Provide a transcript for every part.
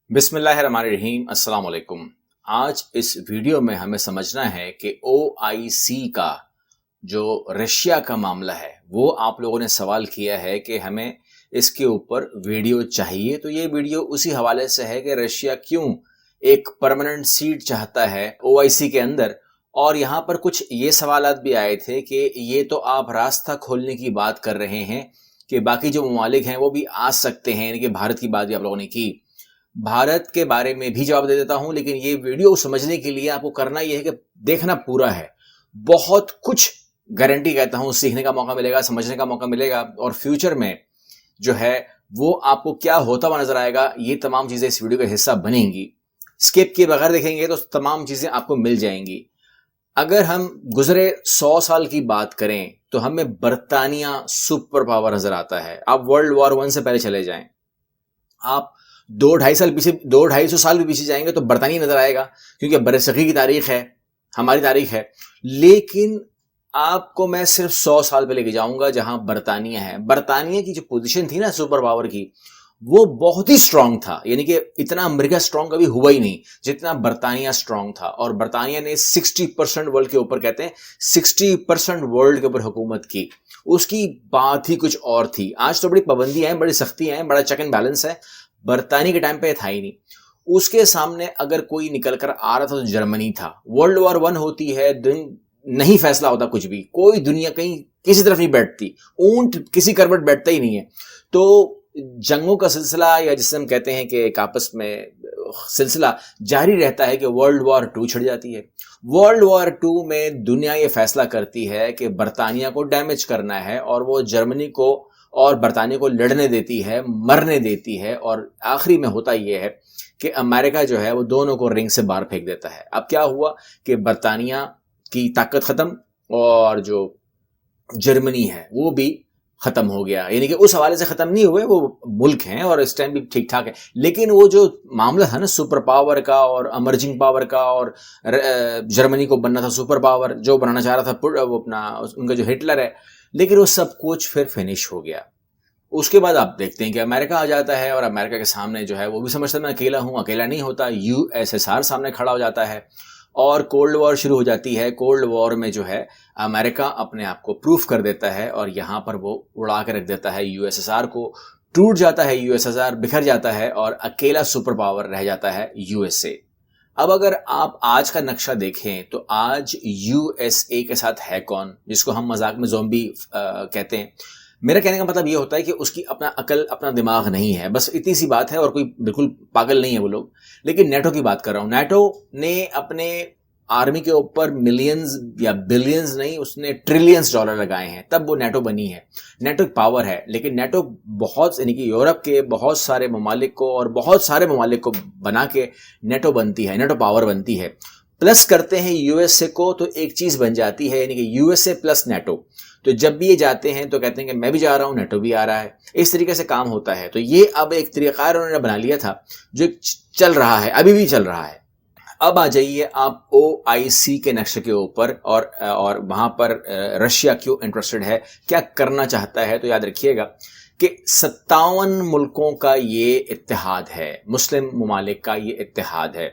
بسم اللہ الرحمن الرحیم۔ السلام علیکم۔ آج اس ویڈیو میں ہمیں سمجھنا ہے کہ OIC کا جو رشیا کا معاملہ ہے وہ آپ لوگوں نے سوال کیا ہے کہ ہمیں اس کے اوپر ویڈیو چاہیے، تو یہ ویڈیو اسی حوالے سے ہے کہ رشیا کیوں ایک پرماننٹ سیٹ چاہتا ہے OIC کے اندر، اور یہاں پر کچھ یہ سوالات بھی آئے تھے کہ یہ تو آپ راستہ کھولنے کی بات کر رہے ہیں کہ باقی جو ممالک ہیں وہ بھی آ سکتے ہیں، یعنی کہ بھارت کی بات بھی آپ لوگوں نے کی۔ بھارت کے بارے میں بھی جواب دے دیتا ہوں، لیکن یہ ویڈیو سمجھنے کے لیے آپ کو کرنا یہ ہے کہ دیکھنا پورا ہے۔ بہت کچھ گارنٹی کہتا ہوں سیکھنے کا موقع ملے گا، سمجھنے کا موقع ملے گا، اور فیوچر میں جو ہے وہ آپ کو کیا ہوتا ہوا نظر آئے گا، یہ تمام چیزیں اس ویڈیو کا حصہ بنیں گی۔ سکپ کیے بغیر دیکھیں گے تو تمام چیزیں آپ کو مل جائیں گی۔ اگر ہم گزرے 100 سال کی بات کریں تو ہمیں برطانیہ سپر پاور نظر آتا ہے۔ آپ ورلڈ وار 1 سے پہلے چلے جائیں، آپ 200-250 سال بھی پیچھے جائیں گے تو برطانیہ نظر آئے گا، کیونکہ برصغیر کی تاریخ ہے، ہماری تاریخ ہے۔ لیکن آپ کو میں صرف 100 سال پہ لے کے جاؤں گا جہاں برطانیہ ہے۔ برطانیہ کی جو پوزیشن تھی نا سپر پاور کی، وہ بہت ہی سٹرونگ تھا، یعنی کہ اتنا امریکہ سٹرونگ کبھی ہوا ہی نہیں جتنا برطانیہ سٹرونگ تھا۔ اور برطانیہ نے 60% ورلڈ کے اوپر، کہتے ہیں 60% ورلڈ کے اوپر حکومت کی۔ اس کی بات ہی کچھ اور تھی۔ آج تو بڑی پابندیاں ہیں، بڑی سختیاں ہیں، بڑا چیک اینڈ بیلنس ہے، برطانیہ کے ٹائم پہ تھا ہی نہیں۔ اس کے سامنے اگر کوئی نکل کر آ رہا تھا تو جرمنی تھا۔ ورلڈ وار 1 ہوتی ہے، نہیں فیصلہ ہوتا کچھ بھی، کوئی دنیا کہیں کسی طرف نہیں بیٹھتی، اونٹ کسی کروٹ بیٹھتا ہی نہیں ہے۔ تو جنگوں کا سلسلہ، یا جسے ہم کہتے ہیں کہ ایک آپس میں سلسلہ جاری رہتا ہے کہ ورلڈ وار 2 چھڑ جاتی ہے۔ ورلڈ وار 2 میں دنیا یہ فیصلہ کرتی ہے کہ برطانیہ کو ڈیمیج کرنا ہے، اور وہ جرمنی کو اور برطانیہ کو لڑنے دیتی ہے، مرنے دیتی ہے، اور آخری میں ہوتا یہ ہے کہ امریکہ جو ہے وہ دونوں کو رنگ سے باہر پھینک دیتا ہے۔ اب کیا ہوا کہ برطانیہ کی طاقت ختم، اور جو جرمنی ہے وہ بھی ختم ہو گیا، یعنی کہ اس حوالے سے ختم نہیں ہوئے، وہ ملک ہیں اور اس ٹائم بھی ٹھیک ٹھاک ہے۔ لیکن وہ جو معاملہ تھا نا سپر پاور کا اور امرجنگ پاور کا، اور جرمنی کو بننا تھا سپر پاور، جو بنانا چاہ رہا تھا وہ اپنا ان کا جو ہٹلر ہے، لیکن وہ سب کچھ پھر فنش ہو گیا۔ اس کے بعد آپ دیکھتے ہیں کہ امریکہ آ جاتا ہے، اور امریکہ کے سامنے جو ہے وہ بھی سمجھتا ہے میں اکیلا ہوں، اکیلا نہیں ہوتا، USSR سامنے کھڑا ہو جاتا ہے، اور کولڈ وار شروع ہو جاتی ہے۔ کولڈ وار میں جو ہے امریکہ اپنے آپ کو پروف کر دیتا ہے، اور یہاں پر وہ اڑا کے رکھ دیتا ہے USSR کو، ٹوٹ جاتا ہے USSR، بکھر جاتا ہے، اور اکیلا سپر پاور رہ جاتا ہے USA۔ اب اگر آپ آج کا نقشہ دیکھیں تو آج USA کے ساتھ ہے کون، جس کو ہم مذاق میں زومبی کہتے ہیں۔ میرا کہنے کا مطلب یہ ہوتا ہے کہ اس کی اپنا عقل، اپنا دماغ نہیں ہے، بس اتنی سی بات ہے، اور کوئی بالکل پاگل نہیں ہے وہ لوگ۔ لیکن نیٹو کی بات کر رہا ہوں۔ نیٹو نے اپنے آرمی کے اوپر ملینز یا بلینز نہیں، اس نے ٹریلینز ڈالر لگائے ہیں، تب وہ نیٹو بنی ہے۔ نیٹو ایک پاور ہے، لیکن نیٹو بہت، یعنی کہ یورپ کے بہت سارے ممالک کو اور بہت سارے ممالک کو بنا کے نیٹو بنتی ہے، نیٹو پاور بنتی ہے۔ پلس کرتے ہیں USA کو تو ایک چیز بن جاتی ہے، یعنی کہ USA پلس نیٹو۔ تو جب بھی یہ جاتے ہیں تو کہتے ہیں کہ میں بھی جا رہا ہوں، نیٹو بھی آ رہا ہے، اس طریقے سے کام ہوتا ہے۔ تو یہ اب ایک طریقہ انہوں نے بنا لیا تھا جو چل رہا ہے، ابھی بھی چل رہا ہے۔ اب آ جائیے آپ OIC کے نقشے کے اوپر، اور وہاں پر رشیا کیوں انٹرسٹڈ ہے، کیا کرنا چاہتا ہے۔ تو یاد رکھیے گا کہ 57 ملکوں کا یہ اتحاد ہے، مسلم ممالک کا یہ اتحاد ہے،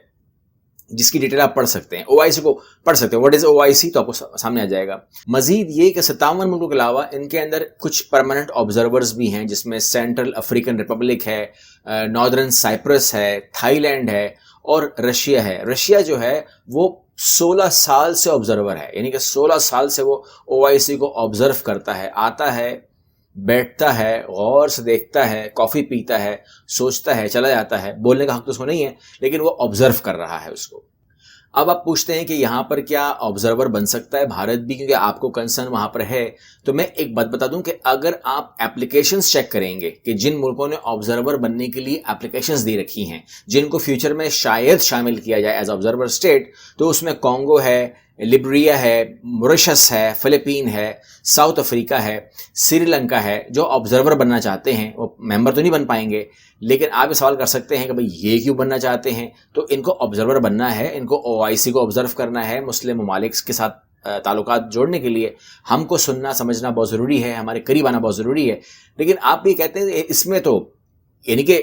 جس کی ڈیٹیل آپ پڑھ سکتے ہیں، OIC کو پڑھ سکتے ہیں، واٹ از OIC، تو آپ کو سامنے آ جائے گا۔ مزید یہ کہ 57 ملکوں کے علاوہ ان کے اندر کچھ پرماننٹ آبزرورز بھی ہیں، جس میں سینٹرل افریقن ریپبلک ہے، ناردرن سائپرس ہے، تھائی لینڈ ہے، اور رشیا ہے۔ رشیا جو ہے وہ 16 سال سے آبزرور ہے، یعنی کہ 16 سال سے وہ OIC کو آبزرو کرتا ہے، آتا ہے، بیٹھتا ہے، غور سے دیکھتا ہے، کافی پیتا ہے، سوچتا ہے، چلا جاتا ہے۔ بولنے کا حق تو اس کو نہیں ہے، لیکن وہ آبزرو کر رہا ہے اس کو۔ اب آپ پوچھتے ہیں کہ یہاں پر کیا آبزرور بن سکتا ہے بھارت بھی، کیونکہ آپ کو کنسرن وہاں پر ہے۔ تو میں ایک بات بتا دوں کہ اگر آپ اپلیکیشنز چیک کریں گے کہ جن ملکوں نے آبزرور بننے کے لیے اپلیکیشنز دی رکھی ہیں، جن کو فیوچر میں شاید شامل کیا جائے ایز آبزرور اسٹیٹ، تو اس میں کانگو ہے، لیبریا ہے، موریشس ہے، فلپین ہے، ساؤتھ افریقہ ہے، سری لنکا ہے۔ جو آبزرور بننا چاہتے ہیں وہ ممبر تو نہیں بن پائیں گے، لیکن آپ یہ سوال کر سکتے ہیں کہ بھئی یہ کیوں بننا چاہتے ہیں۔ تو ان کو آبزرور بننا ہے، ان کو OIC کو آبزرو کرنا ہے، مسلم ممالک کے ساتھ تعلقات جوڑنے کے لیے ہم کو سننا سمجھنا بہت ضروری ہے، ہمارے قریب آنا بہت ضروری ہے۔ لیکن آپ بھی کہتے ہیں اس میں تو یعنی کہ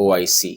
OIC।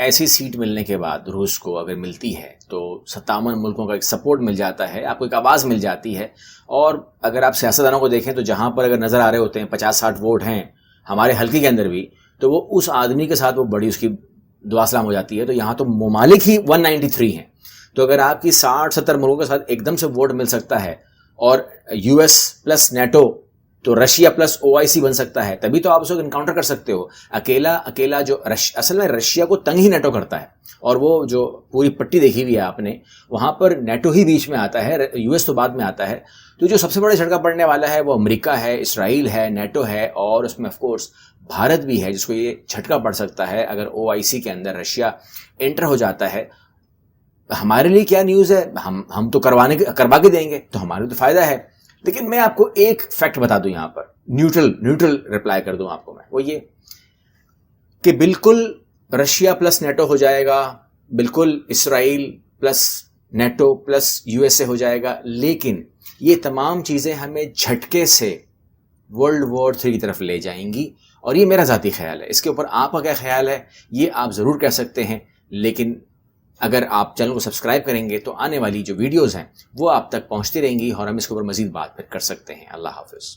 ایسی سیٹ ملنے کے بعد روس کو اگر ملتی ہے تو 57 ملکوں کا ایک سپورٹ مل جاتا ہے، آپ کو ایک آواز مل جاتی ہے. اور اگر آپ سیاستدانوں کو دیکھیں تو جہاں پر اگر نظر آ رہے ہوتے ہیں 50-60 ووٹ ہیں ہمارے حلقے کے اندر بھی، تو وہ اس آدمی کے ساتھ وہ بڑی اس کی دعا سلام ہو جاتی ہے. تو یہاں تو ممالک ہی 193 ہیں. تو اگر آپ کی 60-70 ملکوں کے ساتھ ایک دم سے ووٹ مل سکتا ہے اور یو ایس پلس نیٹو تو رشیا پلس OIC بن سکتا ہے، تبھی تو آپ اس کو انکاؤنٹر کر سکتے ہو. اکیلا جو اصل میں رشیا کو تنگ ہی نیٹو کرتا ہے، اور وہ جو پوری پٹی دیکھی ہوئی ہے آپ نے، وہاں پر نیٹو ہی بیچ میں آتا ہے، یو ایس تو بعد میں آتا ہے. تو جو سب سے بڑا جھٹکا پڑنے والا ہے وہ امریکہ ہے، اسرائیل ہے، نیٹو ہے، اور اس میں آف کورس بھارت بھی ہے، جس کو یہ جھٹکا پڑ سکتا ہے اگر OIC کے اندر رشیا انٹر ہو جاتا ہے. ہمارے لیے کیا نیوز ہے، ہم تو کروا کے دیں گے، تو ہمارے تو فائدہ ہے. لیکن میں آپ کو ایک فیکٹ بتا دوں یہاں پر، نیوٹرل رپلائی کر دوں آپ کو میں، وہ یہ کہ بالکل رشیا پلس نیٹو ہو جائے گا، بالکل اسرائیل پلس نیٹو پلس USA ہو جائے گا، لیکن یہ تمام چیزیں ہمیں جھٹکے سے World War III کی طرف لے جائیں گی. اور یہ میرا ذاتی خیال ہے. اس کے اوپر آپ کا کیا خیال ہے یہ آپ ضرور کہہ سکتے ہیں. لیکن اگر آپ چینل کو سبسکرائب کریں گے تو آنے والی جو ویڈیوز ہیں وہ آپ تک پہنچتی رہیں گی، اور ہم اس کے اوپر مزید بات کر سکتے ہیں. اللہ حافظ.